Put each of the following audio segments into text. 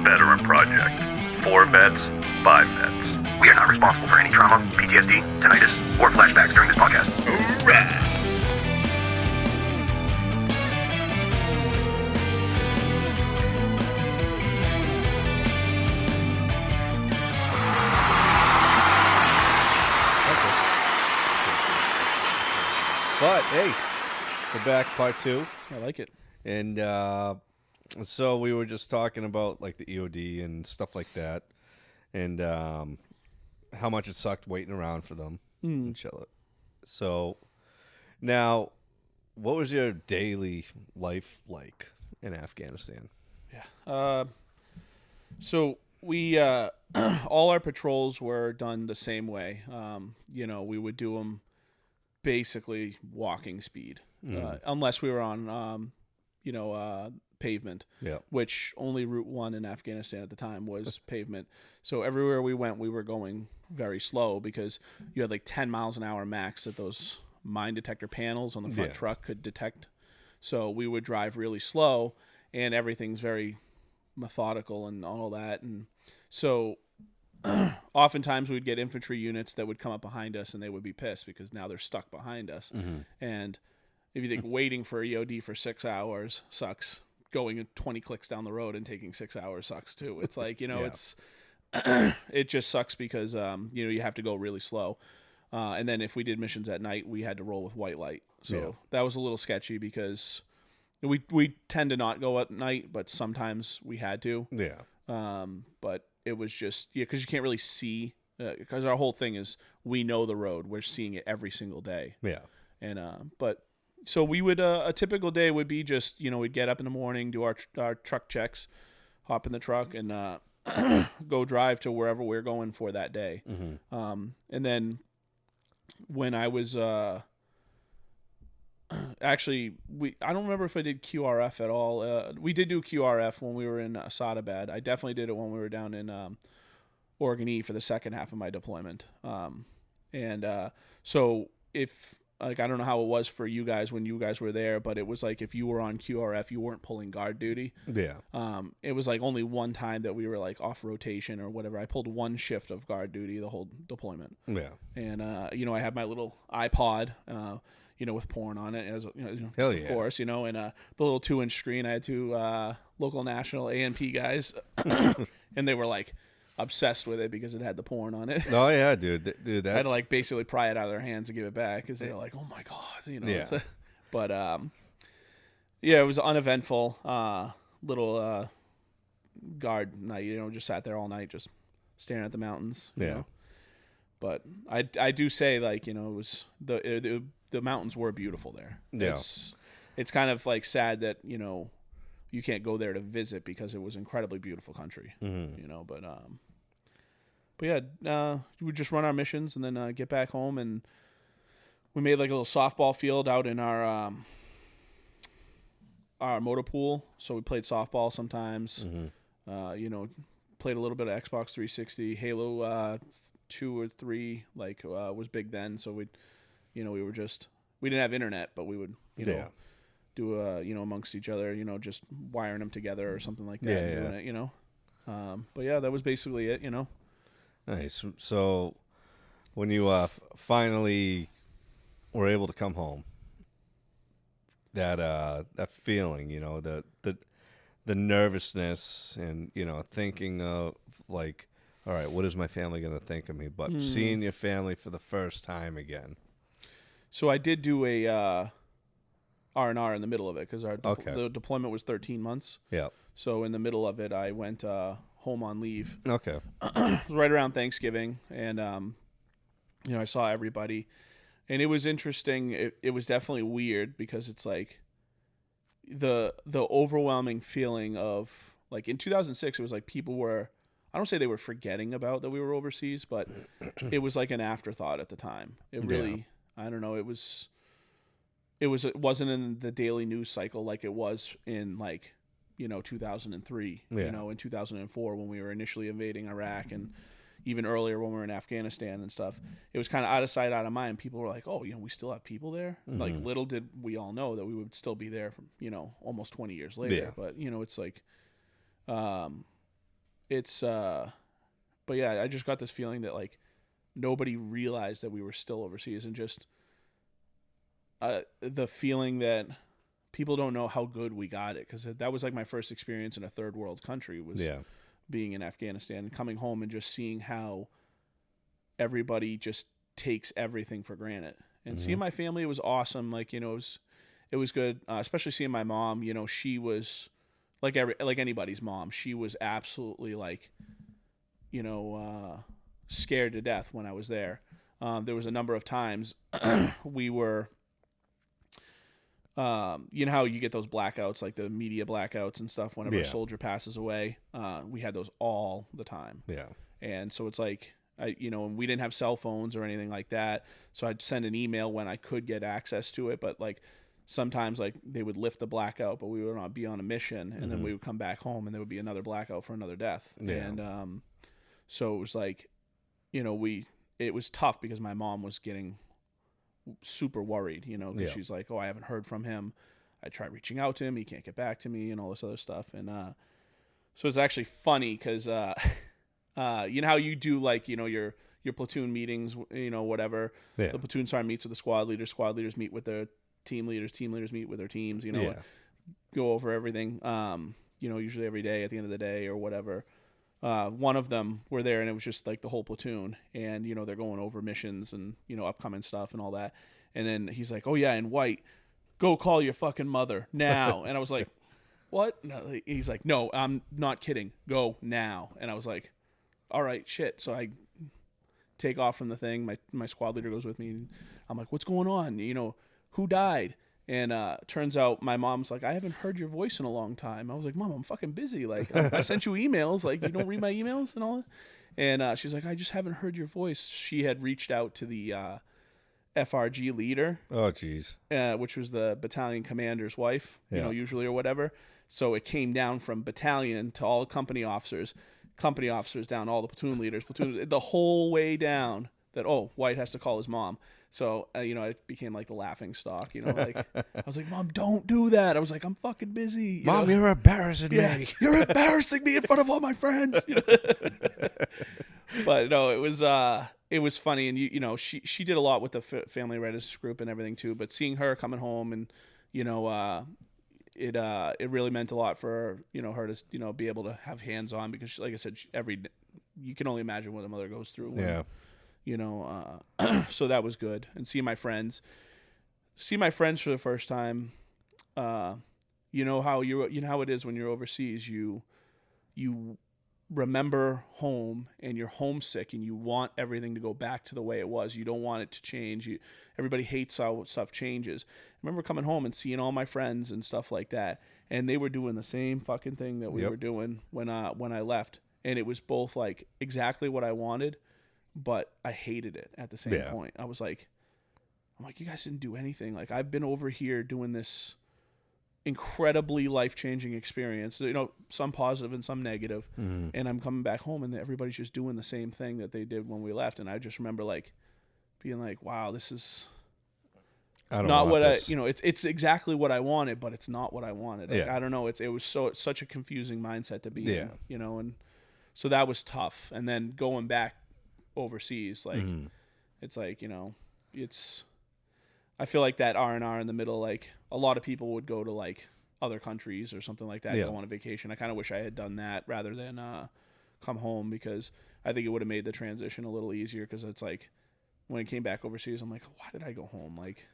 Veteran Project. 4 vets, 5 vets. We are not responsible for any trauma, PTSD, tinnitus, or flashbacks during this podcast. Hoorah! But hey, we're back, part 2. I like it. And so we were just talking about like the EOD and stuff like that, and how much it sucked waiting around for them and shit. So now, what was your daily life like in Afghanistan? Yeah. So we all our patrols were done the same way. We would do them basically walking speed, unless we were on pavement, which only Route 1 in Afghanistan at the time was pavement. So everywhere we went, we were going very slow because you had like 10 miles an hour max that those mine detector panels on the front truck could detect. So we would drive really slow, and everything's very methodical and all that. And so oftentimes we'd get infantry units that would come up behind us, and they would be pissed because now they're stuck behind us. And if you think waiting for EOD for 6 hours sucks, going 20 clicks down the road and taking 6 hours sucks too. It's like, it's it just sucks because you have to go really slow. And then if we did missions at night, we had to roll with white light. So that was a little sketchy because we tend to not go at night, but sometimes we had to. But it was just because you can't really see, because our whole thing is we know the road, we're seeing it every single day. And but so we would a typical day would be just we'd get up in the morning, do our truck checks, hop in the truck, and go drive to wherever we're going for that day. And then when I was actually, I don't remember if I did QRF at all. We did do QRF when we were in Asadabad. I definitely did it when we were down in Oregon E for the second half of my deployment. So if, I don't know how it was for you guys when you guys were there, but it was like if you were on QRF, you weren't pulling guard duty. It was like only one time that we were like off rotation or whatever. I pulled one shift of guard duty the whole deployment. And I had my little iPod, with porn on it, as Hell yeah. of course, and the little 2-inch screen. I had 2 local national ANP guys, and they were like obsessed with it because it had the porn on it. Oh yeah, dude, that's... I had to like basically pry it out of their hands and give it back because they were like, "Oh my god," But it was uneventful. Little guard night, just sat there all night, just staring at the mountains. But I do say it was the mountains were beautiful there. It's kind of like sad that you can't go there to visit because it was incredibly beautiful country. But yeah, we would just run our missions and then get back home, and we made like a little softball field out in our motor pool. So we played softball sometimes. Played a little bit of Xbox 360, Halo 2 or 3 was big then. So we didn't have internet, but we would do amongst each other, just wiring them together or something like that. Doing it, but yeah, that was basically it. Nice. So when you finally were able to come home, that feeling, the nervousness and thinking of like, all right, what is my family going to think of me? But seeing your family for the first time again. So I did do a R&R in the middle of it because the deployment was 13 months. So in the middle of it, I went home on leave. It was right around Thanksgiving, and I saw everybody, and it was interesting. It was definitely weird because it's like the overwhelming feeling of like in 2006, it was like people were, I don't say they were forgetting about that we were overseas, but it was like an afterthought at the time. It really, I don't know, it wasn't in the daily news cycle like it was in 2003, in 2004 when we were initially invading Iraq, and even earlier when we were in Afghanistan and stuff. It was kind of out of sight, out of mind. People were like, oh, we still have people there. Like little did we all know that we would still be there from, almost 20 years later. But, it's like, it's but yeah, I just got this feeling that like nobody realized that we were still overseas, and just the feeling that people don't know how good we got it, because that was like my first experience in a third world country, was being in Afghanistan and coming home and just seeing how everybody just takes everything for granted. And seeing my family, it was awesome. Like, you know, it was good, especially seeing my mom. You know, she was like anybody's mom. She was absolutely like, you know, scared to death when I was there. There was a number of times we were, you know how you get those blackouts, like the media blackouts and stuff whenever a soldier passes away. We had those all the time. Yeah. And so it's like, you know, and we didn't have cell phones or anything like that. So I'd send an email when I could get access to it. But like sometimes like they would lift the blackout, but we would not be on a mission. And then we would come back home and there would be another blackout for another death. Yeah. And so it was like, you know, it was tough because my mom was getting super worried, you know, because she's like, oh, I haven't heard from him. I tried reaching out to him. He can't get back to me and all this other stuff. And so it's actually funny because you know how you do like, you know, your platoon meetings, you know, whatever. The platoon sergeant meets with the squad leaders meet with their team leaders meet with their teams, you know, go over everything, you know, usually every day at the end of the day or whatever. One of them were there and it was just like the whole platoon, and, you know, they're going over missions and, you know, upcoming stuff and all that. And then he's like, oh yeah, and White, go call your fucking mother now. And I was like, what? No, he's like, no, I'm not kidding. Go now. And I was like, all right, shit. So I take off from the thing. My squad leader goes with me. And I'm like, what's going on? You know, who died? And turns out my mom's like, I haven't heard your voice in a long time. I was like, Mom, I'm fucking busy. Like, I sent you emails. Like, you don't read my emails and all that? And she's like, I just haven't heard your voice. She had reached out to the FRG leader. Oh, jeez. Which was the battalion commander's wife, you know, usually or whatever. So it came down from battalion to all company officers down, all the platoon leaders, the whole way down that, oh, White has to call his mom. So, you know, it became like the laughing stock, you know, like I was like, Mom, don't do that. I was like, I'm fucking busy. Mom, you're embarrassing me. You're embarrassing me in front of all my friends. You know? But no, it was funny. And you know, she did a lot with the family readiness group and everything too, but seeing her coming home and, you know, it really meant a lot for her, you know, her to, you know, be able to have hands on, because like I said, you can only imagine what a mother goes through. When, you know, so that was good. And see my friends for the first time. You know how it is when you're overseas, you remember home and you're homesick and you want everything to go back to the way it was. You don't want it to change. Everybody hates how stuff changes. I remember coming home and seeing all my friends and stuff like that, and they were doing the same fucking thing that we were doing when I left, and it was both like exactly what I wanted, but I hated it at the same point. I'm like, you guys didn't do anything. Like, I've been over here doing this incredibly life-changing experience, you know, some positive and some negative, and I'm coming back home and everybody's just doing the same thing that they did when we left. And I just remember like being like, wow, this is not what I, you know, it's exactly what I wanted, but it's not what I wanted. Like, I don't know. It was such a confusing mindset to be in, you know, and so that was tough. And then going back overseas, like, it's like, you know, I feel like that R&R in the middle, like a lot of people would go to like other countries or something like that, go on a vacation. I kind of wish I had done that rather than come home, because I think it would have made the transition a little easier, because it's like when I came back overseas, I'm like, why did I go home? Like,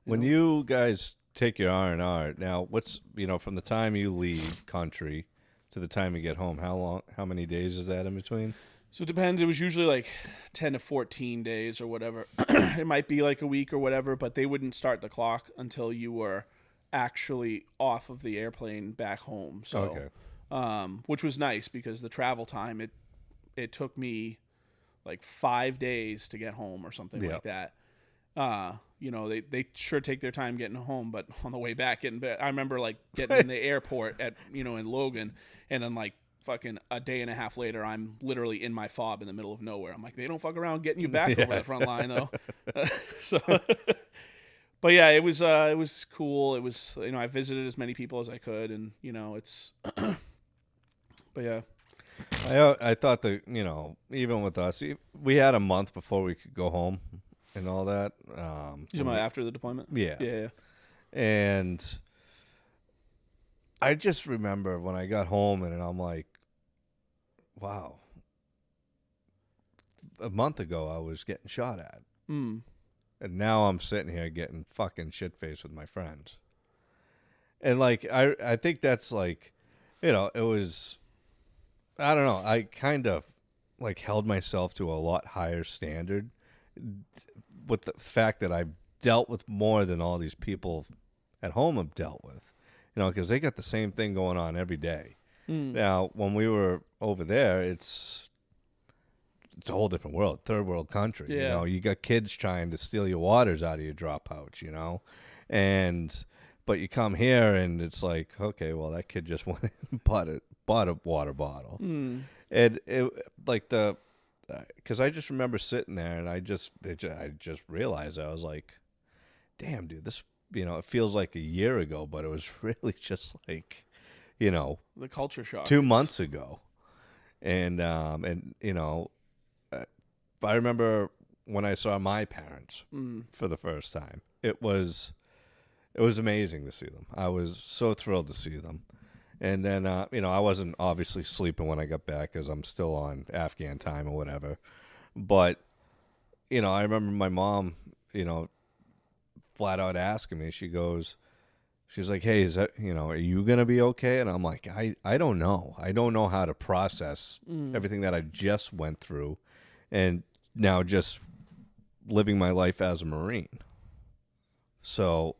when you guys take your R&R, now what's, you know, from the time you leave country to the time you get home, how many days is that in between? So it depends. It was usually like 10 to 14 days or whatever. It might be like a week or whatever, but they wouldn't start the clock until you were actually off of the airplane back home. So, which was nice, because the travel time, it took me like 5 days to get home or something like that. You know, they sure take their time getting home, but on the way back, I remember like getting in the airport at, you know, in Logan, and then like fucking a day and a half later, I'm literally in my fob in the middle of nowhere. I'm like, they don't fuck around getting you back over the front line though. So, but yeah, it was cool. It was, you know, I visited as many people as I could, and you know, it's, but yeah. I thought that, even with us, we had a month before we could go home and all that. You talking about after the deployment? Yeah. Yeah. And I just remember when I got home and I'm like, wow, a month ago I was getting shot at. Mm. And now I'm sitting here getting fucking shit-faced with my friends. And, like, I think that's, like, it was, I don't know, I kind of, like, held myself to a lot higher standard with the fact that I've dealt with more than all these people at home have dealt with. Because they got the same thing going on every day. Mm. Now, when we were over there, it's a whole different world, third world country. Yeah. You got kids trying to steal your waters out of your drop pouch, but you come here and it's like, okay, well, that kid just went and bought a water bottle. Mm. And it, like, because I just remember sitting there and I just realized, I was like, damn, dude, this, it feels like a year ago, but it was really just like, The culture shock. 2 months ago. And I remember when I saw my parents for the first time. It was amazing to see them. I was so thrilled to see them. And then, I wasn't obviously sleeping when I got back because I'm still on Afghan time or whatever. But, I remember my mom, flat out asking me, she's like, hey, is that, are you going to be okay? And I'm like, I don't know. I don't know how to process everything that I just went through and now just living my life as a Marine. So,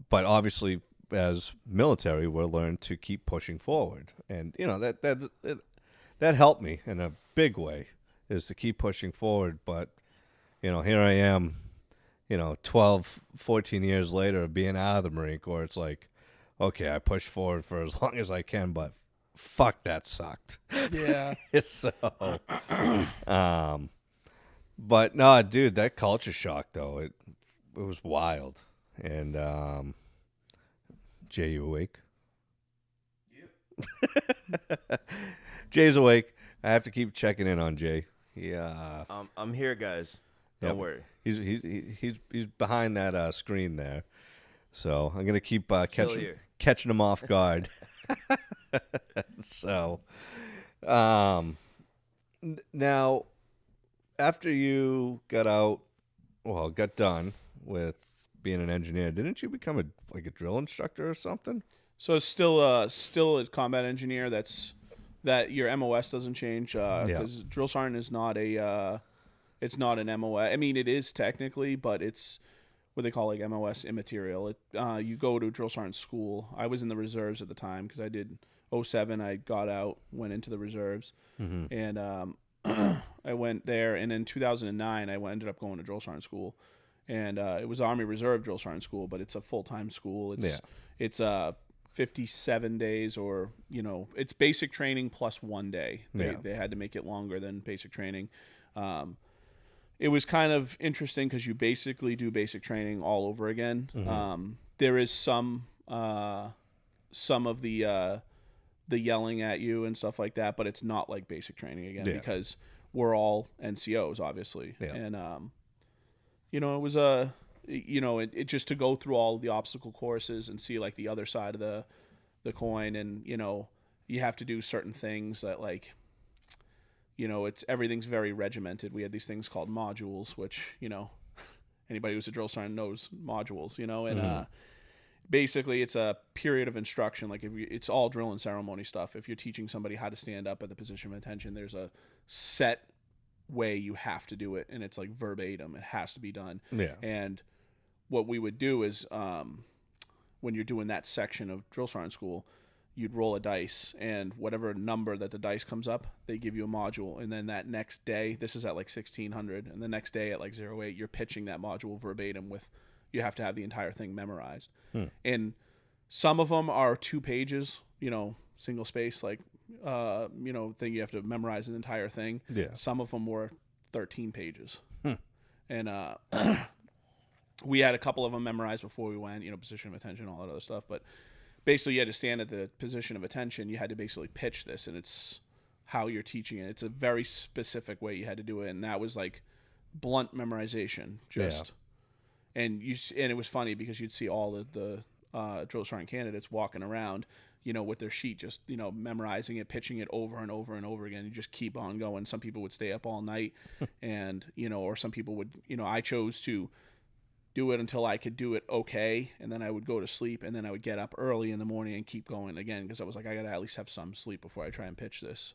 but obviously as military, we're learned to keep pushing forward. And, that helped me in a big way, is to keep pushing forward. But, here I am, 12, 14 years later of being out of the Marine Corps. It's like, okay, I push forward for as long as I can, but fuck, that sucked. Yeah. So, but no, dude, that culture shock though, it was wild. And, Jay, you awake? Yep. Jay's awake. I have to keep checking in on Jay. Yeah. I'm here, guys. Don't worry. He's behind that screen there, so I'm gonna keep catching him off guard. So, now, after you got done with being an engineer, didn't you become a drill instructor or something? So it's still a combat engineer. That your MOS doesn't change because drill sergeant is not it's not an MOS. I mean, it is technically, but it's what they call like MOS immaterial. You go to drill sergeant school. I was in the reserves at the time because I did 07. I got out, went into the reserves, and I went there. And in 2009, I ended up going to drill sergeant school, and it was Army Reserve drill sergeant school, but it's a full-time school. It's 57 days, or it's basic training plus 1 day. They had to make it longer than basic training. It was kind of interesting because you basically do basic training all over again. There is some of the yelling at you and stuff like that, but it's not like basic training again because we're all NCOs, obviously. And it was it just to go through all the obstacle courses and see like the other side of the coin, and you have to do certain things that like. Everything's very regimented. We had these things called modules, which, anybody who's a drill sergeant knows modules, and basically it's a period of instruction. Like it's all drill and ceremony stuff. If you're teaching somebody how to stand up at the position of attention, there's a set way you have to do it, and it's like verbatim. It has to be done. Yeah. And what we would do is when you're doing that section of drill sergeant school, you'd roll a dice, and whatever number that the dice comes up, they give you a module. And then that next day, this is at like 1600, and the next day at like 08, you're pitching that module verbatim with, you have to have the entire thing memorized. And some of them are 2 pages, single space, like, thing you have to memorize an entire thing. Yeah. Some of them were 13 pages. And we had a couple of them memorized before we went, position of attention, all that other stuff. But basically, you had to stand at the position of attention. You had to basically pitch this, and it's how you're teaching it. It's a very specific way you had to do it, and that was like blunt memorization. Just and it was funny because you'd see all the drill sergeant candidates walking around, with their sheet, just memorizing it, pitching it over and over and over again. You just keep on going. Some people would stay up all night, and or some people would. I chose to do it until I could do it okay, and then I would go to sleep, and then I would get up early in the morning and keep going again because I was like, I gotta at least have some sleep before I try and pitch this.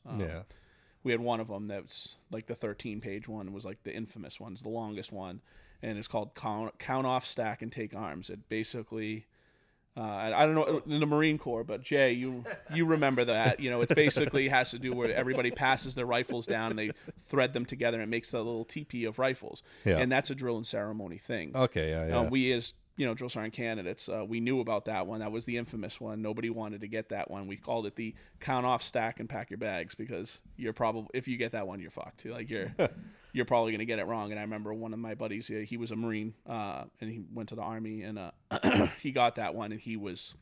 We had one of them that's like the 13-page one was like the infamous one, it's the longest one, and it's called count off, stack, and take arms. It basically I don't know in the Marine Corps, but Jay, you remember that. It's basically has to do where everybody passes their rifles down and they thread them together and it makes a little teepee of rifles. Yeah. And that's a drill and ceremony thing. Okay, yeah. We as drill sergeant candidates, we knew about that one. That was the infamous one. Nobody wanted to get that one. We called it the count off, stack, and pack your bags because you're probably, if you get that one, you're fucked. Like you're probably gonna get it wrong. And I remember one of my buddies, he was a Marine, and he went to the Army, and he got that one, and he was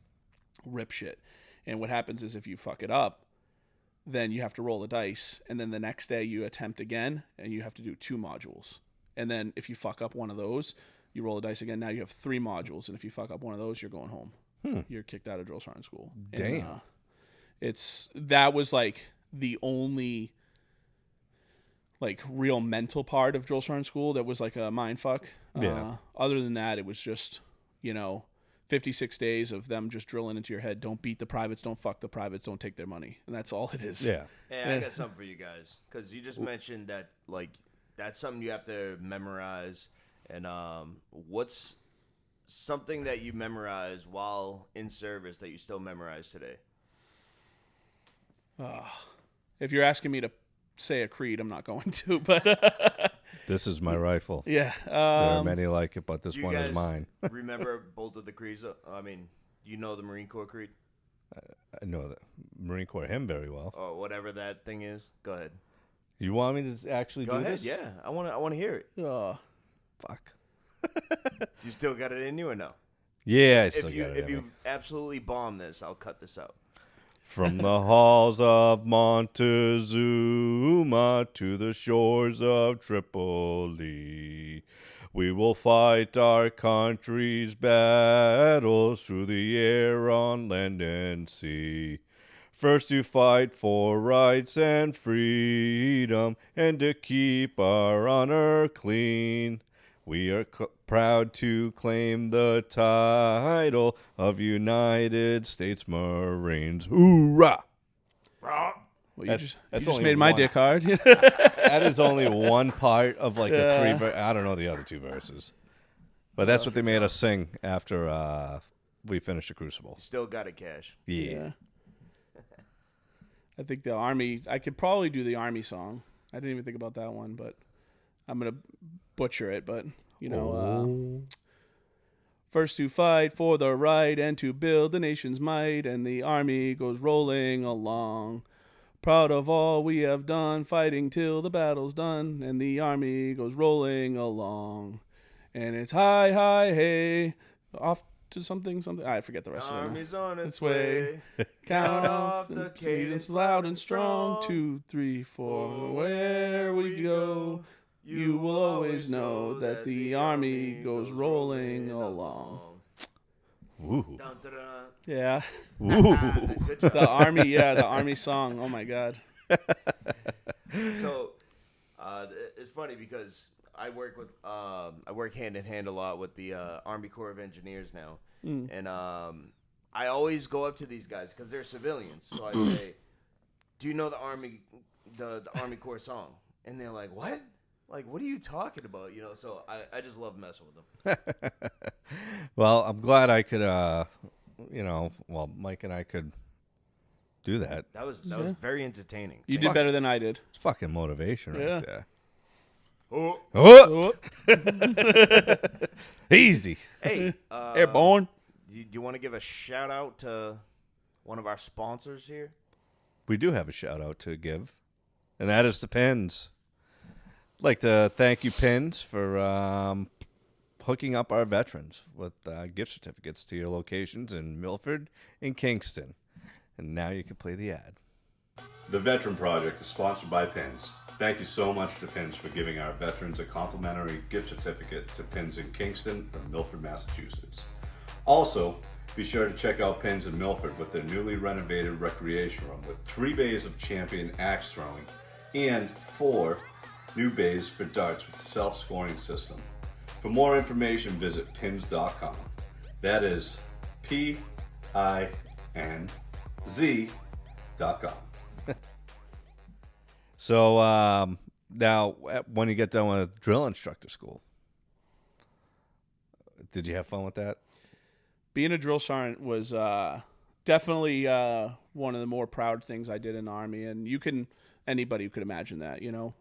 rip shit. And what happens is if you fuck it up, then you have to roll the dice, and then the next day you attempt again, and you have to do 2 modules. And then if you fuck up one of those, you roll the dice again. Now you have 3 modules, and if you fuck up one of those, you're going home. You're kicked out of drill sergeant school. Damn. And, that was like the only like real mental part of drill sergeant school that was like a mind fuck. Other than that, it was just 56 days of them just drilling into your head. Don't beat the privates. Don't fuck the privates. Don't take their money. And that's all it is. Yeah. Hey, I got something for you guys because you just mentioned that like that's something you have to memorize. And what's something that you memorized while in service that you still memorize today? If you're asking me to say a creed, I'm not going to. But This is my rifle. yeah, There are many like it, but this Do you one guys is mine. remember both of the creeds? I mean, you know the Marine Corps creed I know the Marine Corps hymn very well. or whatever that thing is. Go ahead. You want me to actually Go do ahead. this? Yeah, I want to hear it. Fuck. You still got it in you or no? Yeah, I still If you got it. if in you me. absolutely bomb this, I'll cut this out. From the halls of Montezuma to the shores of Tripoli, we will fight our country's battles through the air, on land and sea. First to fight for rights and freedom, and to keep our honor clean. We are proud to claim the title of United States Marines. Hoorah! well, you That's just only made my one. dick hard. That is only one part of like a 3 verse. I don't know the other 2 verses. But that's what they made us sing after we finished the Crucible. Still got it, Cash. Yeah. I think the Army, I could probably do the Army song. I didn't even think about that one, but I'm going to butcher it. But, first to fight for the right and to build the nation's might, and the Army goes rolling along. Proud of all we have done, fighting till the battle's done, and the Army goes rolling along. And it's hi, hi, hey, off to something. I forget the rest of it. Army's on its way. way. Count off the cadence loud and strong. 2, 3, 4. Where we go, you will always know that the Army goes rolling along. Ooh. Dun, dun, dun. Yeah, Ooh. Good job. the Army song. Oh my God. So it's funny because I work hand in hand a lot with the Army Corps of Engineers now, and I always go up to these guys because they're civilians. So I say, "Do you know the Army Corps song?" And they're like, "What? Like, what are you talking about?" So I just love messing with them. Well, I'm glad I could, Mike and I could do that. That was very entertaining. You did better than I did. It's fucking motivation right Yeah. there. Oh, Oh, Oh, easy. hey, airborne. do you want to give a shout out to one of our sponsors here? We do have a shout out to give, and that is the Pins. I'd like to thank you, Pins, for hooking up our veterans with gift certificates to your locations in Milford and Kingston. And now you can play the ad. The Veteran Project is sponsored by Pins. Thank you so much to Pins for giving our veterans a complimentary gift certificate to Pins in Kingston or Milford, Massachusetts. Also, be sure to check out Pins in Milford with their newly renovated recreation room with 3 bays of champion axe throwing and 4 new bays for darts with a self-scoring system. For more information, visit pins.com. That is PINZ.com. So now, when you get done with drill instructor school, did you have fun with that? Being a drill sergeant was definitely one of the more proud things I did in the Army, and anybody could imagine that, you know.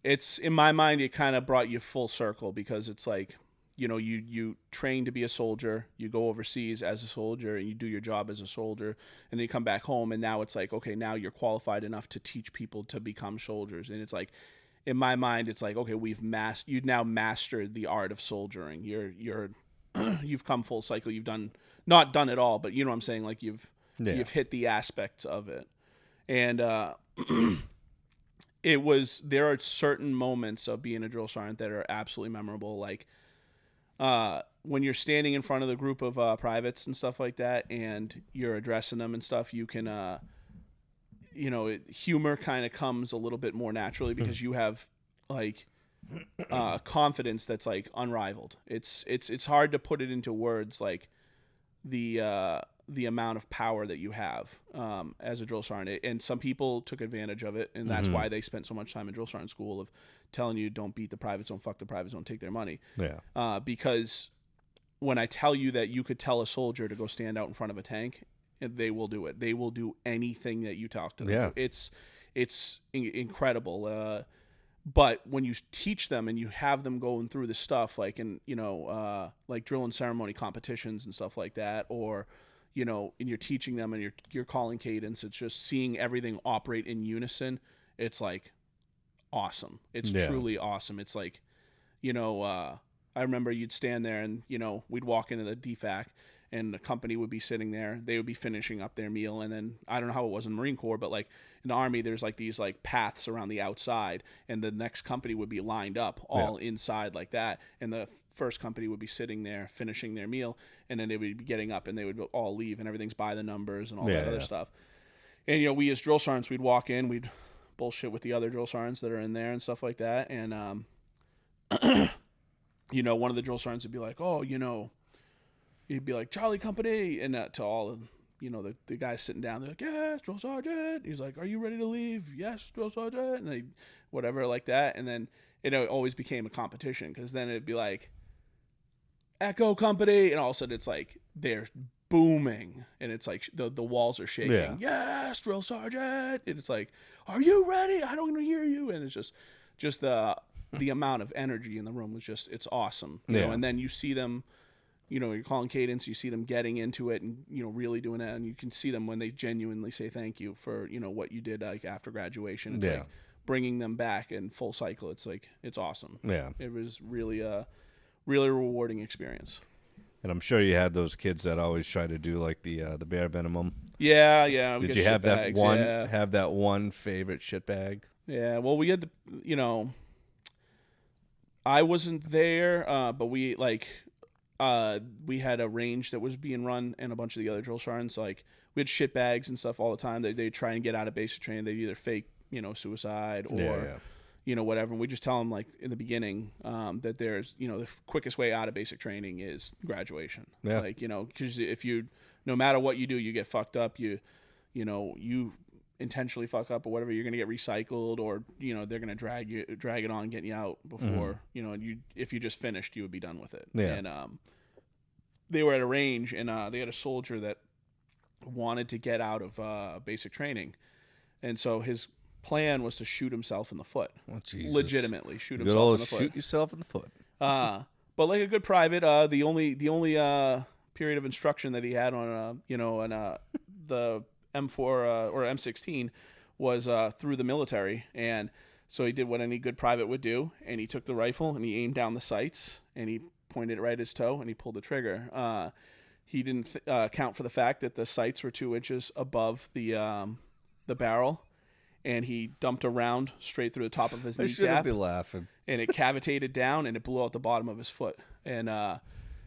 It's, in my mind, it kind of brought you full circle, because it's like, you know, you train to be a soldier, you go overseas as a soldier, and you do your job as a soldier, and then you come back home, and now it's like, okay, now you're qualified enough to teach people to become soldiers. And it's like, in my mind, it's like, okay, you've now mastered the art of soldiering. You've come full cycle. You've not done it all, but you know what I'm saying? Like you've hit the aspects of it. And there are certain moments of being a drill sergeant that are absolutely memorable. Like when you're standing in front of the group of privates and stuff like that, and you're addressing them and stuff, you can, humor kind of comes a little bit more naturally, because you have like confidence that's like unrivaled. It's hard to put it into words, like the amount of power that you have as a drill sergeant. And some people took advantage of it, and that's why they spent so much time in drill sergeant school, of telling you, don't beat the privates, don't fuck the privates, don't take their money. Yeah. Because when I tell you that you could tell a soldier to go stand out in front of a tank, they will do it. They will do anything that you talk to them. Yeah. It's incredible. But when you teach them and you have them going through the stuff, like like drill and ceremony competitions and stuff like that, or and you're teaching them and you're calling cadence, it's just seeing everything operate in unison. It's like awesome. It's truly awesome. It's like, I remember you'd stand there and, we'd walk into the DFAC, and the company would be sitting there. They would be finishing up their meal. And then I don't know how it was in the Marine Corps, but like in the Army, there's like these like paths around the outside, and the next company would be lined up all inside like that. And the first company would be sitting there finishing their meal, and then they would be getting up and they would all leave, and everything's by the numbers and all that other stuff. And, we as drill sergeants, we'd walk in, we'd bullshit with the other drill sergeants that are in there and stuff like that. And, one of the drill sergeants would be like, oh, he'd be like, Charlie Company, and to all of, the guys sitting down, they're like, yes, drill sergeant. He's like, are you ready to leave? Yes, drill sergeant. And they, whatever like that. And then it always became a competition, because then it'd be like, Echo Company, and all of a sudden it's like they're booming, and it's like the walls are shaking. Yeah. Yes, drill sergeant. And it's like, are you ready? I don't even hear you. And it's just the amount of energy in the room was just, it's awesome. You know? And then you see them, you're calling cadence, you see them getting into it and, really doing it. And you can see them when they genuinely say thank you for, what you did like after graduation. It's like bringing them back in full cycle. It's like, it's awesome. Yeah. It was really really rewarding experience. And I'm sure you had those kids that always try to do like the bare minimum. Yeah. Did you have that one? Have that one favorite shit bag? Yeah. Well, we had I wasn't there, but we had a range that was being run, and a bunch of the other drill sergeants, like we had shit bags and stuff all the time. They'd try and get out of basic training. They'd either fake, suicide or. Whatever. And we just tell them, like, in the beginning, that there's, the quickest way out of basic training is graduation. Yeah. Like, because if no matter what you do, you get fucked up, you intentionally fuck up or whatever, you're going to get recycled, or, they're going to drag it on, getting you out before, if you just finished, you would be done with it. Yeah. And they were at a range, and they had a soldier that wanted to get out of basic training. And so his plan was to shoot himself in the foot. Oh, Jesus. Legitimately shoot himself in the foot. Shoot yourself in the foot. But like a good private, the only period of instruction that he had on the M4 or M16 was through the military, and so he did what any good private would do, and he took the rifle and he aimed down the sights and he pointed it right at his toe and he pulled the trigger. He didn't count for the fact that the sights were 2 inches above the the barrel, and he dumped a round straight through the top of his I shouldn't kneecap, be laughing. and it cavitated down, and it blew out the bottom of his foot, and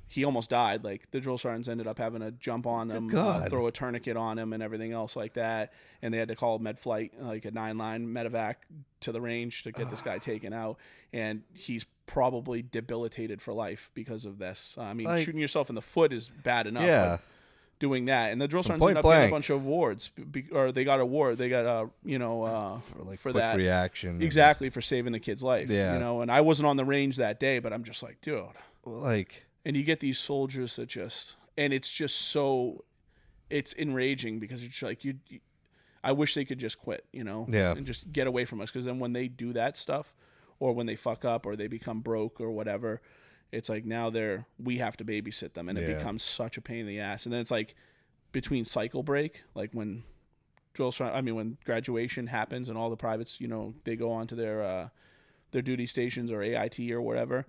he almost died. Like, the drill sergeants ended up having to jump on him, God. throw a tourniquet on him, and everything else like that. And they had to call MedFlight, like a 9-line medevac, to the range to get this guy taken out. And he's probably debilitated for life because of this. I mean, Like- shooting yourself in the foot is bad enough. Yeah. But doing that, and the drill sergeants point ended up getting a blank. bunch of awards, or they got award. They got For like for quick that reaction. and- exactly for saving the kid's life. Yeah. You know, and I wasn't on the range that day, but I'm just like, dude. Like, And you get these soldiers that just, and it's just so, it's enraging because it's like I wish they could just quit, you know, Yeah. and just get away from us. Because then when they do that stuff, or when they fuck up, or they become broke or whatever, it's like now we have to babysit them, and it Yeah. becomes such a pain in the ass. And then it's like between cycle break, like when when graduation happens and all the privates, you know, they go on to their duty stations or AIT or whatever.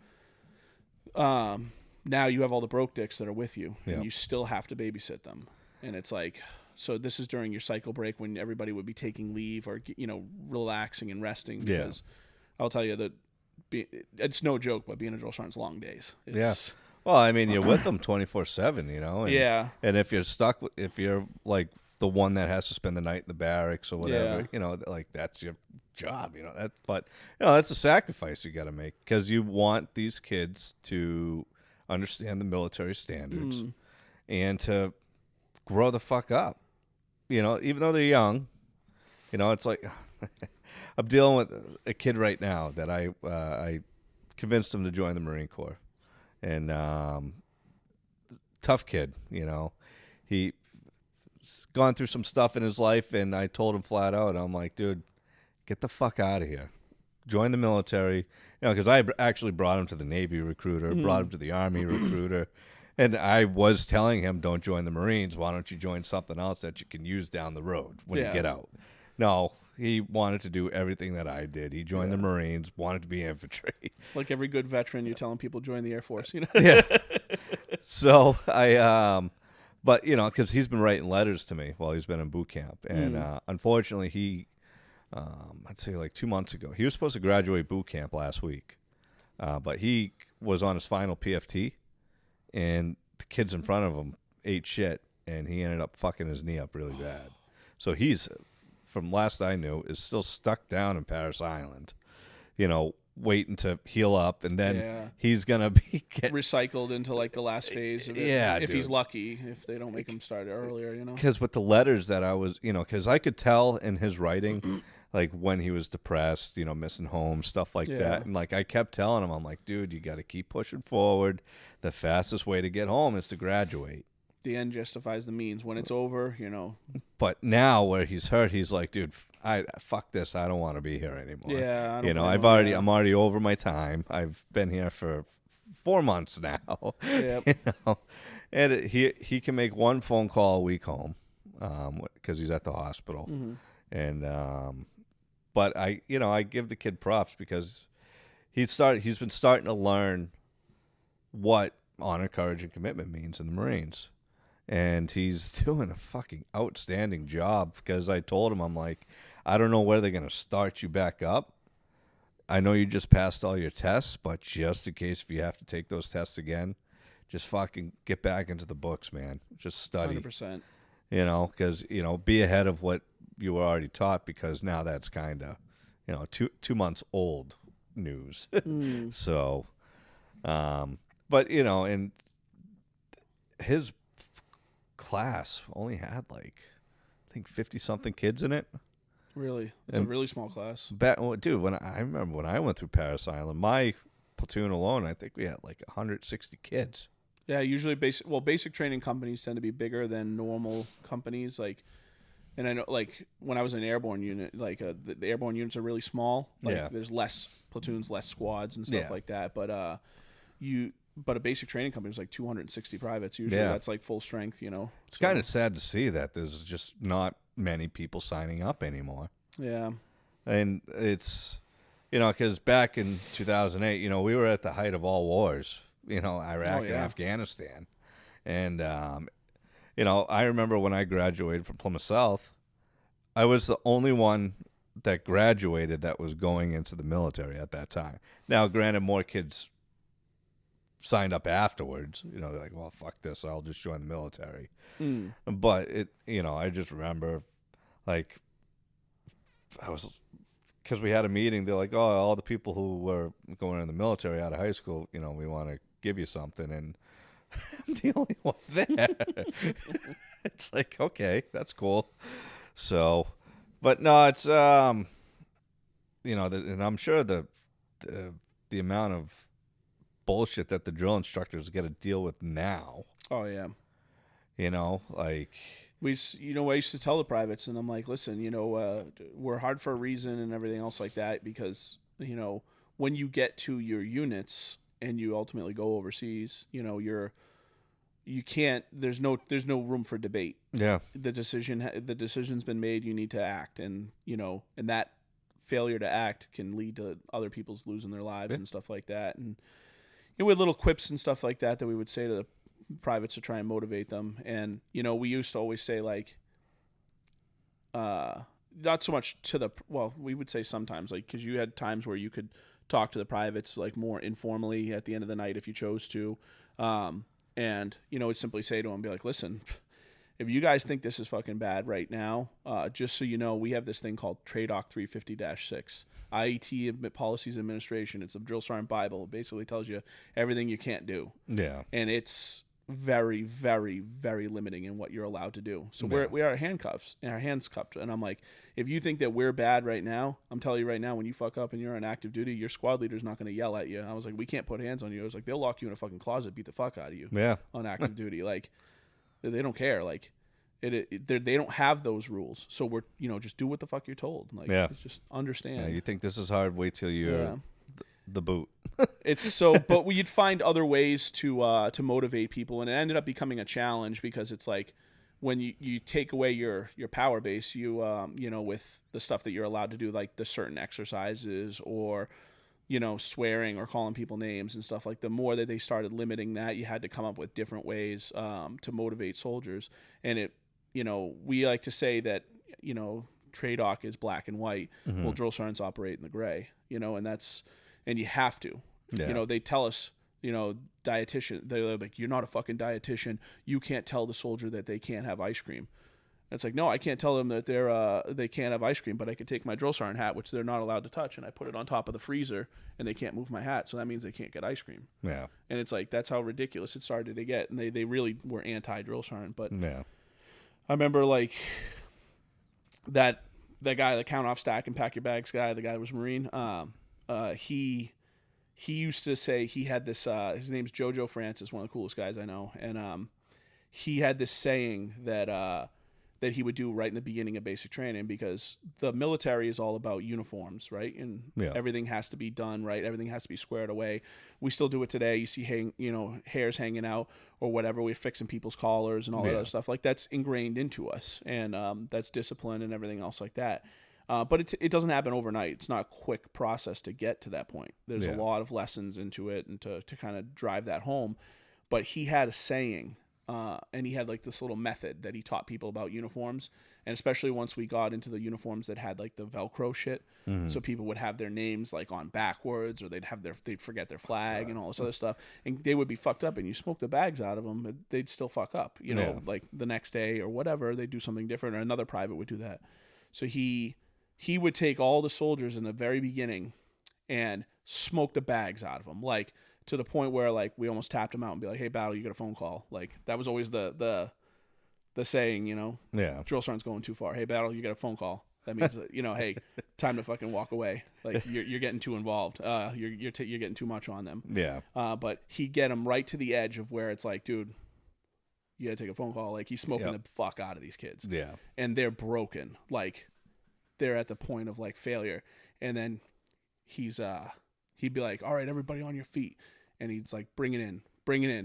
Now you have all the broke dicks that are with you, Yeah. and you still have to babysit them. And it's like, so this is during your cycle break when everybody would be taking leave or, you know, relaxing and resting. Yeah. Because I'll tell you that it's no joke, but being a drill sergeant's long days. It's, well, I mean, you're with them 24/7, you know. And, Yeah. And if you're stuck, if you're like the one that has to spend the night in the barracks or whatever, Yeah. you know, like that's your job, you know. But you know, that's a sacrifice you got to make because you want these kids to understand the military standards and to grow the fuck up. You know, even though they're young, you know, it's like I'm dealing with a kid right now that I convinced him to join the Marine Corps, and tough kid, you know, he's gone through some stuff in his life, and I told him flat out, I'm like, dude, get the fuck out of here, join the military, you know, because I actually brought him to the Navy recruiter, brought him to the Army recruiter. And I was telling him, don't join the Marines. Why don't you join something else that you can use down the road when you Yeah. get out? No, he wanted to do everything that I did. He joined the Marines, wanted to be infantry. like every good veteran, you're telling people join the Air Force, you know? Yeah. So but you know, because he's been writing letters to me while he's been in boot camp, and unfortunately, he, I'd say like 2 months ago, he was supposed to graduate boot camp last week, but he was on his final PFT. And the kids in front of him ate shit, and he ended up fucking his knee up really bad. So he's, from last I knew, is still stuck down in Paris Island, you know, waiting to heal up, and then Yeah. he's gonna be Recycled into like the last phase of it. Yeah, if he's dude. lucky, if they don't make him start earlier, you know? because with the letters that I was, you know, because I could tell in his writing, like when he was depressed, you know, missing home, stuff like Yeah. that, and like I kept telling him, I'm like, dude, you got to keep pushing forward. The fastest way to get home is to graduate. The end justifies the means. When it's over, you know. But now where he's hurt, he's like, dude, I fuck this. I don't want to be here anymore. Yeah, I don't you know, blame I'm him, yeah. already over my time. I've been here for 4 months now. Yep. You know, and he can make one phone call a week home, because he's at the hospital, Mm-hmm. and but I give the kid props because he's been starting to learn what honor, courage, and commitment means in the Marines. And he's doing a fucking outstanding job because I told him, I'm like, I don't know where they're going to start you back up. I know you just passed all your tests, but just in case if you have to take those tests again, just fucking get back into the books, man. Just study, 100%. you know, because, you know, be ahead of what you were already taught because now that's kind of, you know, two months old news. So, but, you know, and his class only had like, I think 50-something kids in it. Really. It's a really small class. Dude, I remember when I went through Paris Island, my platoon alone, I think we had like 160 kids. Yeah, usually basic training companies tend to be bigger than normal companies. Like, and I know, like, when I was in an airborne unit, like the airborne units are really small. Like, Yeah. there's less platoons, less squads, and stuff Yeah. like that. But but a basic training company is like 260 privates. Usually, Yeah. that's like full strength. You know, It's kind of sad to see that there's just not many people signing up anymore. yeah. And it's, you know, because back in 2008, you know, we were at the height of all wars, you know, Iraq and yeah. Afghanistan. And, you know, I remember when I graduated from Plymouth South, I was the only one that graduated that was going into the military at that time. Now, granted, more kids signed up afterwards. You know, they're like, well, fuck this, I'll just join the military. But I just remember, like, because we had a meeting. They're like, oh, all the people who were going in the military out of high school, we want to give you something, and I'm the only one there. It's like, okay, that's cool. So, but no, it's and I'm sure the amount of bullshit that the drill instructors got to deal with now. Oh yeah. Like I used to tell the privates, and I'm like, listen, we're hard for a reason and everything else like that, because when you get to your units and you ultimately go overseas, you can't. There's no room for debate. Yeah. The decision's been made. You need to act, and and that failure to act can lead to other people's losing their lives and stuff like that. And with little quips and stuff like that we would say to the privates to try and motivate them. And we used to always say, like, not so much to we would say sometimes, like, because you had times where you could talk to the privates like more informally at the end of the night if you chose to, and would simply say to them, be like, listen, if you guys think this is fucking bad right now, just so you know, we have this thing called TRADOC 350-6, IET Policies Administration. It's a drill sergeant Bible. It basically tells you everything you can't do. Yeah. And it's very, very, very limiting in what you're allowed to do. So we are handcuffs and our hands cuffed. And I'm like, if you think that we're bad right now, I'm telling you right now, when you fuck up and you're on active duty, your squad leader's not going to yell at you. I was like, we can't put hands on you. I was like, they'll lock you in a fucking closet, beat the fuck out of you. Yeah. On active duty. Like, they don't care. Like, they don't have those rules. So we're, just do what the fuck you're told. Like, just understand. Yeah, you think this is hard? Wait till you're the boot. It's so, but you'd find other ways to motivate people, and it ended up becoming a challenge, because it's like when you take away your power base, with the stuff that you're allowed to do, like the certain exercises or swearing or calling people names and stuff, like the more that they started limiting that, you had to come up with different ways to motivate soldiers. And it, we like to say that TRADOC is black and white. Mm-hmm. Well, drill sergeants operate in the gray, and you have to. Yeah. They tell us, dietitian, they're like, you're not a fucking dietitian. You can't tell the soldier that they can't have ice cream. It's like, no, I can't tell them that they can't have ice cream, but I could take my drill sergeant hat, which they're not allowed to touch, and I put it on top of the freezer, and they can't move my hat, so that means they can't get ice cream. Yeah. And it's like, that's how ridiculous it started to get, and they really were anti-drill sergeant. But yeah. I remember, like, that guy, the count off, stack, and pack your bags guy, the guy that was Marine, he used to say, he had this, his name's Jojo Francis, one of the coolest guys I know, and he had this saying that he would do right in the beginning of basic training, because the military is all about uniforms, right? And everything has to be done right. Everything has to be squared away. We still do it today. You see hairs hanging out or whatever. We're fixing people's collars and all that other stuff. Like, that's ingrained into us, and that's discipline and everything else like that. But it doesn't happen overnight. It's not a quick process to get to that point. There's a lot of lessons into it, and to kind of drive that home. But he had a saying, and he had like this little method that he taught people about uniforms. And especially once we got into the uniforms that had like the Velcro shit. Mm-hmm. So people would have their names like on backwards, or they'd forget their flag and all this other stuff. And they would be fucked up, and you smoke the bags out of them, but they'd still fuck up, like the next day or whatever. They'd do something different, or another private would do that. So he would take all the soldiers in the very beginning and smoke the bags out of them, like to the point where like we almost tapped him out and be like, "Hey, Battle, you got a phone call." Like, that was always the saying, drill sergeant's going too far. Hey, Battle, you got a phone call. That means hey, time to fucking walk away. Like, you're getting too involved. You're getting too much on them. Yeah. But he'd get them right to the edge of where it's like, dude, you gotta take a phone call. Like, he's smoking the fuck out of these kids. Yeah. And they're broken. Like, they're at the point of like failure. And then he'd be like, "All right, everybody on your feet." And he's like, bring it in,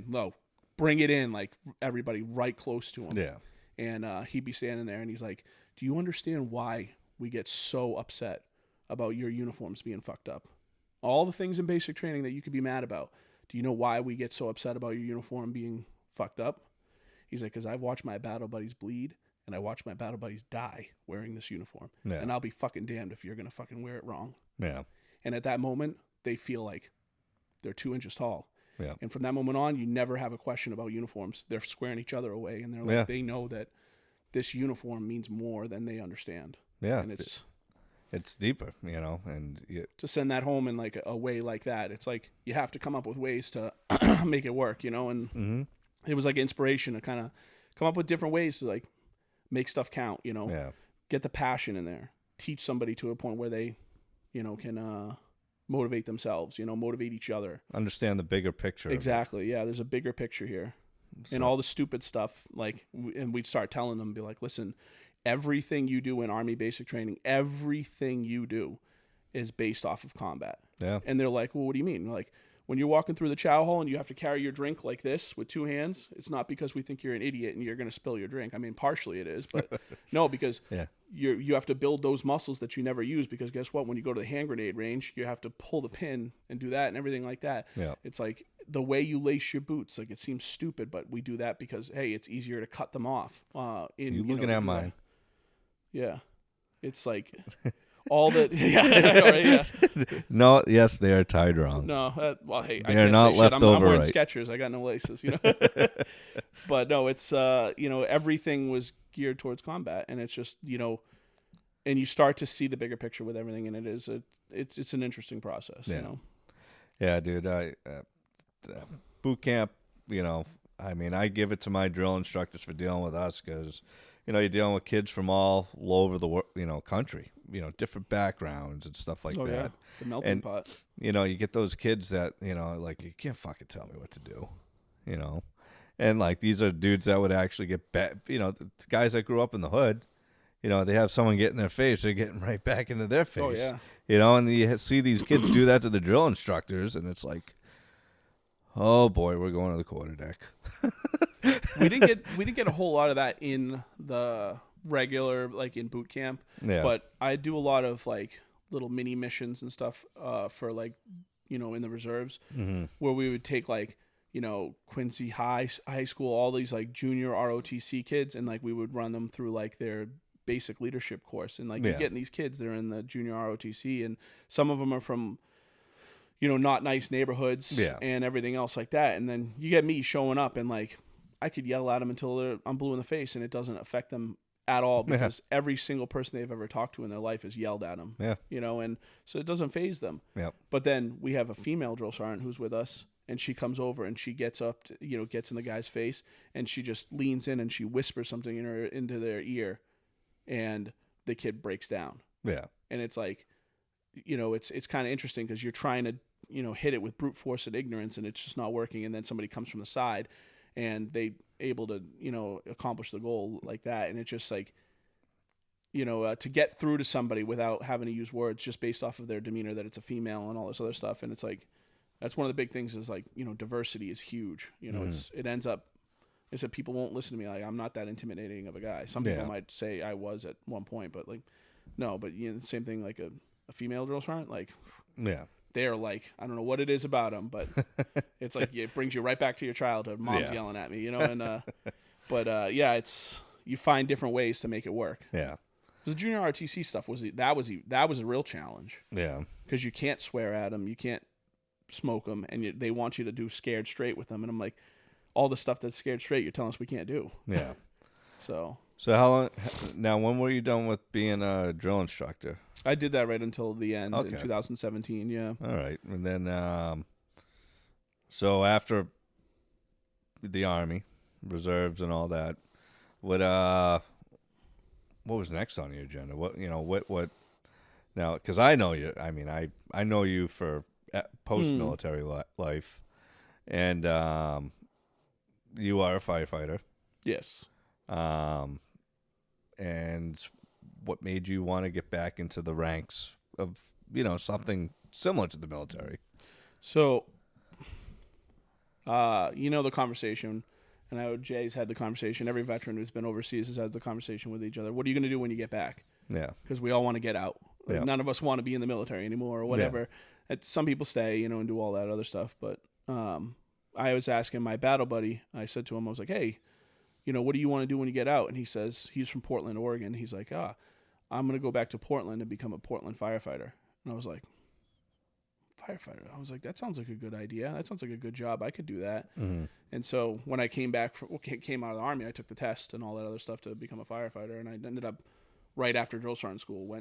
no, bring it in, like everybody right close to him. Yeah. And he'd be standing there, and he's like, "Do you understand why we get so upset about your uniforms being fucked up? All the things in basic training that you could be mad about. Do you know why we get so upset about your uniform being fucked up?" He's like, "Because I've watched my battle buddies bleed, and I watch my battle buddies die wearing this uniform. Yeah. And I'll be fucking damned if you're going to fucking wear it wrong. Yeah. And at that moment, they feel like they're 2 inches tall. Yeah. And from that moment on, you never have a question about uniforms. They're squaring each other away, and they're like, Yeah. they know that this uniform means more than they understand. Yeah. And It's deeper, and to send that home in like a way like that, it's like you have to come up with ways to make it work, and it was like inspiration to kind of come up with different ways to like make stuff count, yeah. get the passion in there, teach somebody to a point where they, can motivate themselves, motivate each other. Understand the bigger picture. Exactly. Yeah. There's a bigger picture here. And all the stupid stuff, and we'd start telling them, be like, listen, everything you do in Army basic training, everything you do is based off of combat. Yeah. And they're like, well, what do you mean? Like, when you're walking through the chow hall and you have to carry your drink like this with 2 hands, it's not because we think you're an idiot and you're going to spill your drink. I mean, partially it is, but no, because you have to build those muscles that you never use, because guess what? When you go to the hand grenade range, you have to pull the pin and do that and everything like that. Yeah. It's like the way you lace your boots, like it seems stupid, but we do that because, hey, it's easier to cut them off. You looking at mine. Yeah. It's like all that. Yeah, I know, right? Yeah. No, yes, they are tied wrong. No, well, hey, I They are can't not say left shit. I'm over wearing right. Skechers. I got no laces, But no, it's everything was geared towards combat, and it's just and you start to see the bigger picture with everything, and it's an interesting process. Yeah. Yeah, dude. Boot camp. I mean, I give it to my drill instructors for dealing with us, because you're dealing with kids from all over the country, different backgrounds and stuff like that. Yeah, the melting pot. You get those kids that, like, you can't fucking tell me what to do, and like, these are dudes that would actually get back, the guys that grew up in the hood, they have someone get in their face, they're getting right back into their face. Oh, yeah. And you see these kids do that to the drill instructors, and it's like, oh boy, we're going to the quarterdeck. we didn't get a whole lot of that in the regular, like in boot camp. Yeah. But I do a lot of like little mini missions and stuff for like in the reserves, where we would take like Quincy High School, all these like junior ROTC kids, and like we would run them through like their basic leadership course, and like you're getting these kids, they're in the junior ROTC, and some of them are from not nice neighborhoods and everything else like that. And then you get me showing up, and like I could yell at them until I'm blue in the face, and it doesn't affect them at all, because every single person they've ever talked to in their life has yelled at them. Yeah. And so it doesn't faze them. Yep. But then we have a female drill sergeant who's with us, and she comes over and she gets up to, gets in the guy's face, and she just leans in and she whispers something into their ear, and the kid breaks down. Yeah. And it's like, it's kind of interesting, because you're trying to, hit it with brute force and ignorance, and it's just not working. And then somebody comes from the side, and they able to, accomplish the goal like that. And it's just like, to get through to somebody without having to use words, just based off of their demeanor, that it's a female and all this other stuff. And it's like, that's one of the big things is like, diversity is huge. It ends up, I said, people won't listen to me. Like, I'm not that intimidating of a guy. Some people might say I was at one point, but like, no, but the same thing, like a female drill sergeant, like, they're like, I don't know what it is about them, but it's like, it brings you right back to your childhood. Mom's yelling at me, and, but it's, you find different ways to make it work. Yeah. The junior RTC stuff that was a real challenge. Yeah. Because you can't swear at them, you can't smoke them, and they want you to do scared straight with them. And I'm like, all the stuff that's scared straight, you're telling us we can't do. Yeah. So how long? Now, when were you done with being a drill instructor? I did that right until the end in Okay. 2017. Yeah. All right, and then so after the Army, reserves, and all that, what was next on your agenda? What? Now, because I know you. I mean, I know you for post-military life, and you are a firefighter. Yes. And what made you want to get back into the ranks of, something similar to the military? So, the conversation, and I know Jay's had the conversation. Every veteran who's been overseas has had the conversation with each other. What are you going to do when you get back? Yeah. Because we all want to get out. Like, Yeah. none of us want to be in the military anymore or whatever. Some people stay, and do all that other stuff. But I was asking my battle buddy, I said to him, I was like, hey, what do you want to do when you get out? And he says, he's from Portland, Oregon. He's like, I'm going to go back to Portland and become a Portland firefighter. And I was like, firefighter? I was like, that sounds like a good idea. That sounds like a good job. I could do that. Mm-hmm. And so when I came out of the Army, I took the test and all that other stuff to become a firefighter. And I ended up, right after drill sergeant school,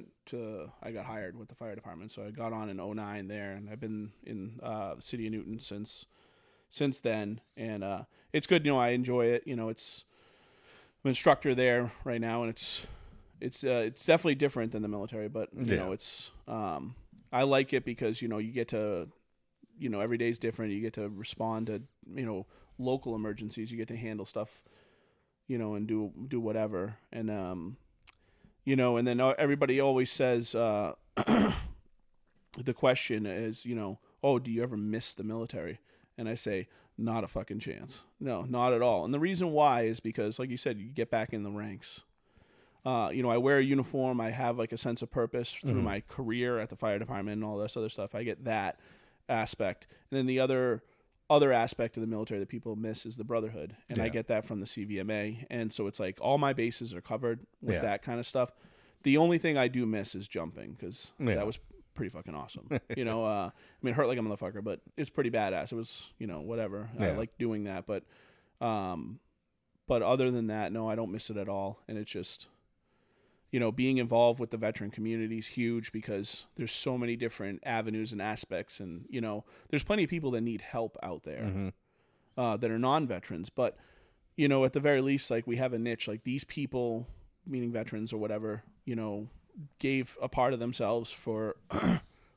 I got hired with the fire department. So I got on in 2009 there, and I've been in the city of Newton since then. And it's good. I enjoy it. I'm an instructor there right now, and it's definitely different than the military, but it's I like it because you get to every day's different. You get to respond to local emergencies. You get to handle stuff and do whatever. And and then everybody always says the question is, oh, do you ever miss the military? And I say, not a fucking chance. No, not at all. And the reason why is because, like you said, you get back in the ranks. I wear a uniform. I have like a sense of purpose through my career at the fire department and all this other stuff. I get that aspect. And then the other aspect of the military that people miss is the brotherhood. And I get that from the CVMA. And so it's like all my bases are covered with that kind of stuff. The only thing I do miss is jumping, because that was pretty fucking awesome. It hurt like a motherfucker, but it's pretty badass. It was, whatever. I like doing that. But other than that, no, I don't miss it at all. And it's just, being involved with the veteran community is huge, because there's so many different avenues and aspects. And, there's plenty of people that need help out there that are non-veterans. But, at the very least, like, we have a niche. Like, these people, meaning veterans or whatever, gave a part of themselves for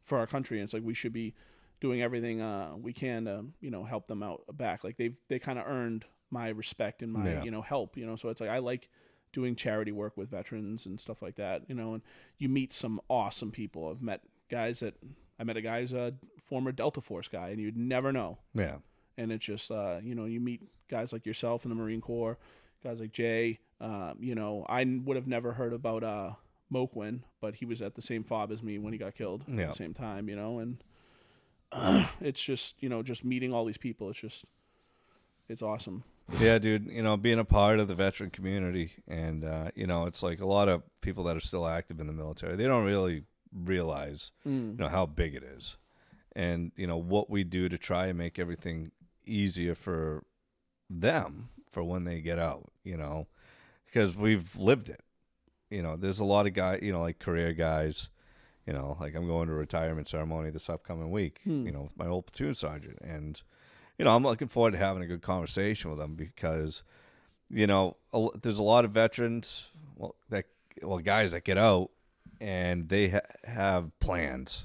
our country. And it's like we should be doing everything we can to, help them out back. Like, they kind of earned my respect and my, help. So it's like I like doing charity work with veterans and stuff like that, and you meet some awesome people. I met a guy who's a former Delta Force guy, and you'd never know. Yeah. And it's just, you meet guys like yourself in the Marine Corps, guys like Jay. I would have never heard about Moquin, but he was at the same fob as me when he got killed at the same time, and it's just, just meeting all these people. It's awesome. Yeah, dude, being a part of the veteran community, and, it's like a lot of people that are still active in the military, they don't really realize, how big it is, and, what we do to try and make everything easier for them for when they get out, because we've lived it. There's a lot of guys, like career guys, like I'm going to a retirement ceremony this upcoming week, with my old platoon sergeant, and I'm looking forward to having a good conversation with them, because, there's a lot of veterans, guys that get out and they have plans,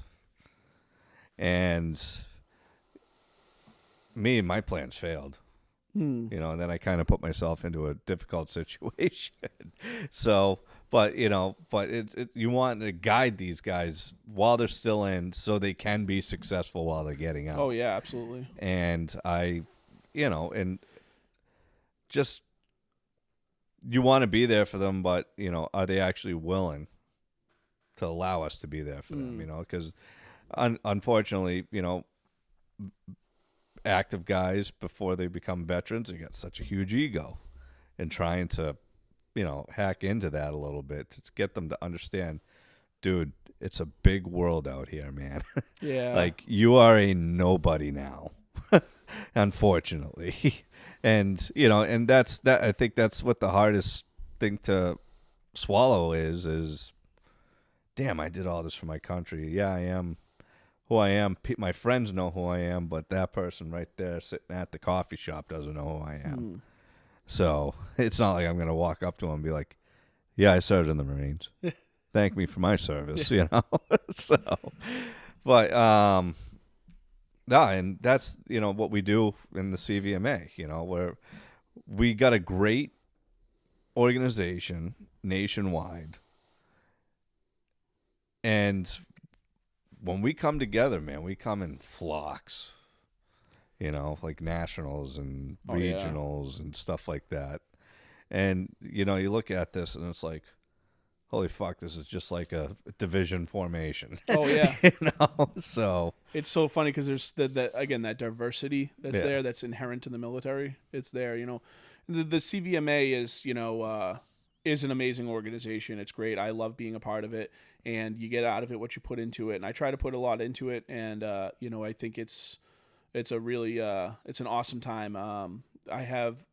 and my plans failed, and then I kind of put myself into a difficult situation. So, but you want to guide these guys while they're still in, so they can be successful while they're getting out. Oh yeah, absolutely. And and just, you want to be there for them, but are they actually willing to allow us to be there for them? Because unfortunately, active guys, before they become veterans, they got such a huge ego, and trying to hack into that a little bit to get them to understand, dude, it's a big world out here, man. Yeah. Like, you are a nobody now, unfortunately. And, and I think that's what the hardest thing to swallow is, damn, I did all this for my country. Yeah, I am who I am. My friends know who I am, but that person right there sitting at the coffee shop doesn't know who I am. So it's not like I'm going to walk up to him and be like, yeah, I served in the Marines. Thank me for my service, So, but, no, and that's, what we do in the CVMA, where we got a great organization nationwide. And when we come together, man, we come in flocks. Like nationals and regionals and stuff like that. And, you look at this and it's like, holy fuck, this is just like a division formation. Oh, yeah. So it's so funny because there's that diversity that's there, that's inherent in the military. It's there, the CVMA is an amazing organization. It's great. I love being a part of it, and you get out of it what you put into it. And I try to put a lot into it, and I think it's a really it's an awesome time. I have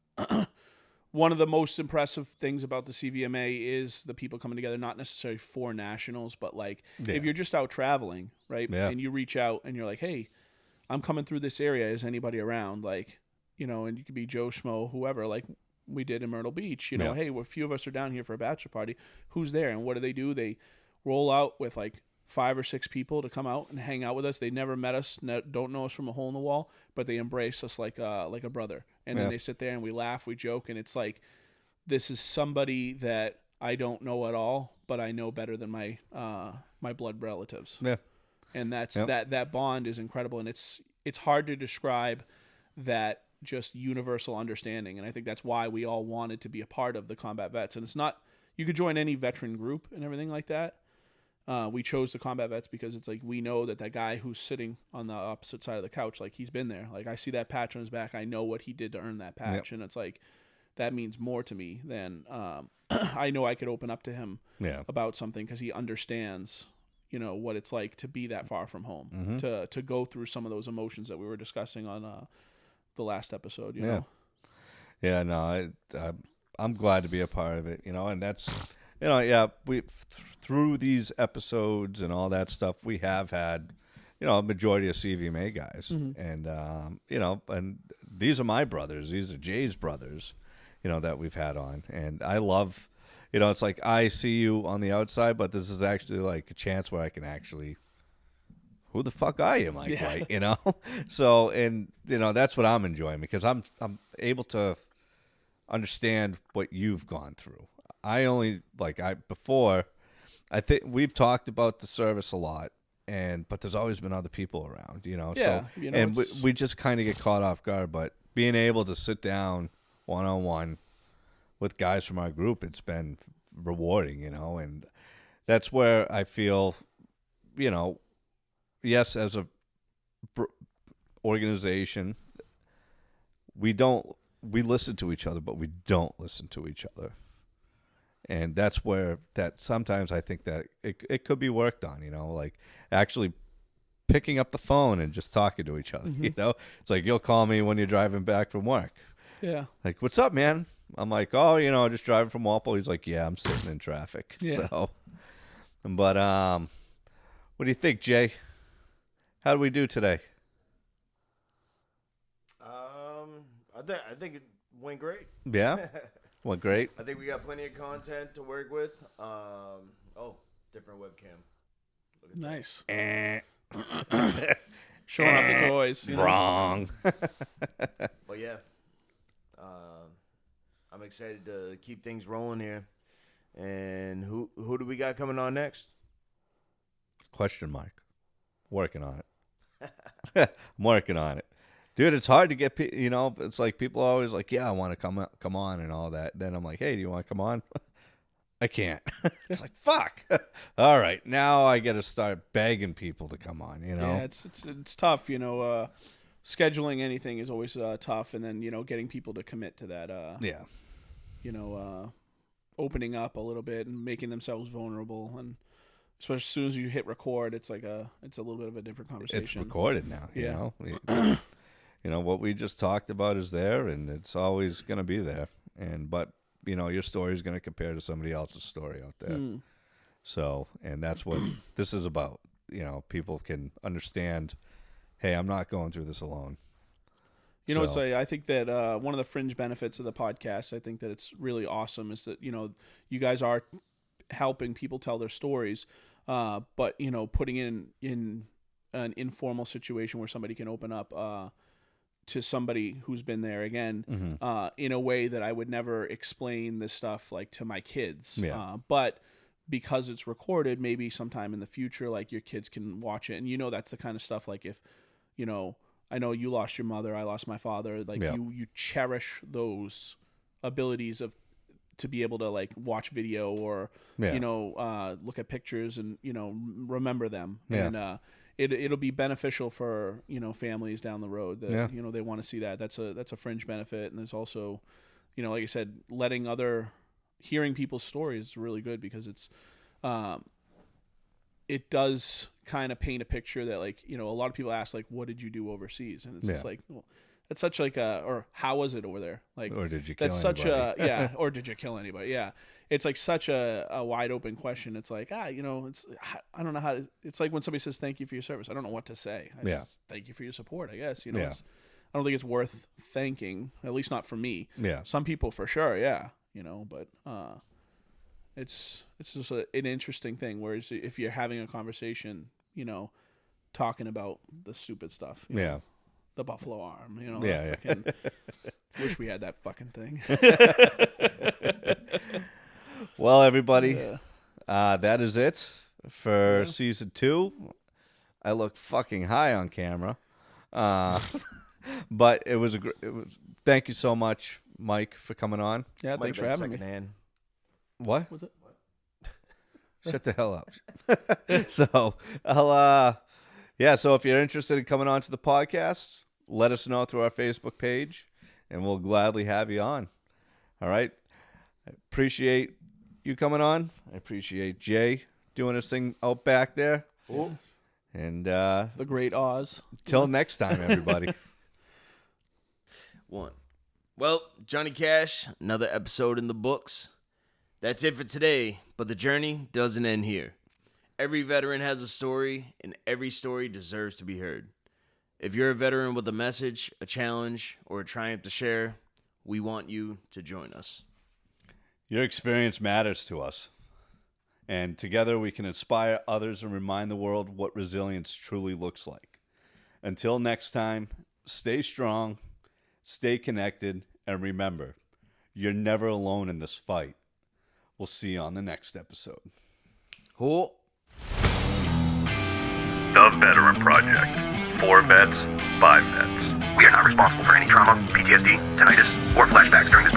one of the most impressive things about the CVMA is the people coming together, not necessarily for nationals, but like if you're just out traveling, right? Yeah. And you reach out and you're like, hey, I'm coming through this area. Is anybody around? Like, and you could be Joe Schmo, whoever, like we did in Myrtle Beach, Yeah. Hey, a few of us are down here for a bachelor party. Who's there? And what do? They roll out with like 5 or 6 people to come out and hang out with us. They never met us, don't know us from a hole in the wall, but they embrace us like a brother. And then they sit there and we laugh, we joke, and it's like, this is somebody that I don't know at all, but I know better than my blood relatives. Yeah. And that's that bond is incredible, and it's hard to describe that just universal understanding. And I think that's why we all wanted to be a part of the Combat Vets. And it's not, you could join any veteran group and everything like that. We chose the Combat Vets because it's like, we know that guy who's sitting on the opposite side of the couch, like he's been there. Like I see that patch on his back. I know what he did to earn that patch. Yep. And it's like, that means more to me than I know I could open up to him about something because he understands, what it's like to be that far from home, to go through some of those emotions that we were discussing on the last episode, you know? Yeah, no, I'm glad to be a part of it, and that's, we through these episodes and all that stuff, we have had, a majority of CVMA guys, and and these are my brothers, these are Jay's brothers, that we've had on, and I love, it's like I see you on the outside, but this is actually like a chance where I can actually, who the fuck are you, Mike White? So, and that's what I'm enjoying because I'm able to understand what you've gone through. I think we've talked about the service a lot, but there's always been other people around, Yeah, so we just kind of get caught off guard. But being able to sit down one-on-one with guys from our group, it's been rewarding, and that's where I feel, yes, as a organization, we listen to each other, but we don't listen to each other. And that's where that sometimes I think that it could be worked on, like actually picking up the phone and just talking to each other, It's like you'll call me when you're driving back from work. Yeah. Like, what's up, man? I'm like, oh, just driving from Walpole. He's like, yeah, I'm sitting in traffic. Yeah. So, but what do you think, Jay? How do we do today? I think it went great. Yeah? Went great? I think we got plenty of content to work with. Different webcam. Look at Nice. Eh. Showing off the toys. Wrong. But yeah, I'm excited to keep things rolling here. And who do we got coming on next? Question mark. Working on it. I'm working on it. Dude, it's hard to get, it's like people are always like, yeah, I want to come on and all that. Then I'm like, hey, do you want to come on? I can't. It's like, fuck. All right, now I got to start begging people to come on, Yeah, it's tough, scheduling anything is always tough, and then, getting people to commit to that, opening up a little bit and making themselves vulnerable, and especially as soon as you hit record, it's like it's a little bit of a different conversation. It's recorded now, Yeah. What we just talked about is there, and it's always going to be there. But your story is going to compare to somebody else's story out there. So, and that's what this is about. People can understand, hey, I'm not going through this alone. I think that one of the fringe benefits of the podcast, I think that it's really awesome, is that, you guys are helping people tell their stories, but, putting in an informal situation where somebody can open up to somebody who's been there again, in a way that I would never explain this stuff like to my kids. Yeah. But because it's recorded, maybe sometime in the future, like your kids can watch it. And that's the kind of stuff, like if, I know you lost your mother, I lost my father, like you cherish those abilities to be able to like watch video or, look at pictures and, remember them. Yeah. And, it'll be beneficial for families down the road that they want to see that. That's a fringe benefit, and there's also you know, like I said, hearing people's stories is really good because it's, it does kind of paint a picture that, like, you know, a lot of people ask, like, what did you do overseas? And it's just like, well, that's such like or how was it over there? Like, Or did you kill that's such anybody? or did you kill anybody? Yeah. It's like such a wide open question. It's like, you know, I don't know how it's like when somebody says, thank you for your service. I don't know what to say. I just thank you for your support, I guess, you know. Yeah. I don't think it's worth thanking, at least not for me. Yeah. Some people for sure. Yeah. You know, but, it's just an interesting thing. Whereas if you're having a conversation, you know, talking about the stupid stuff, you know, the buffalo arm, you know, wish we had that fucking thing. Well, everybody, that is it for season 2. I look fucking high on camera, but it was thank you so much, Mike, for coming on. Yeah, Might thanks for have been having me. secondhand. What? Was it? Shut the hell up. So I'll so if you're interested in coming on to the podcast, let us know through our Facebook page and we'll gladly have you on. All right. I appreciate you coming on. I appreciate Jay doing his thing out back there. Cool. And The Great Oz. till next time, everybody. One. Well, Johnny Cash, another episode in the books. That's it for today, but the journey doesn't end here. Every veteran has a story, and every story deserves to be heard. If you're a veteran with a message, a challenge, or a triumph to share, we want you to join us. Your experience matters to us. And together we can inspire others and remind the world what resilience truly looks like. Until next time, stay strong, stay connected, and remember, you're never alone in this fight. We'll see you on the next episode. Cool. The Veteran Project. 4 vets, 5 vets. We are not responsible for any trauma, PTSD, tinnitus, or flashbacks during this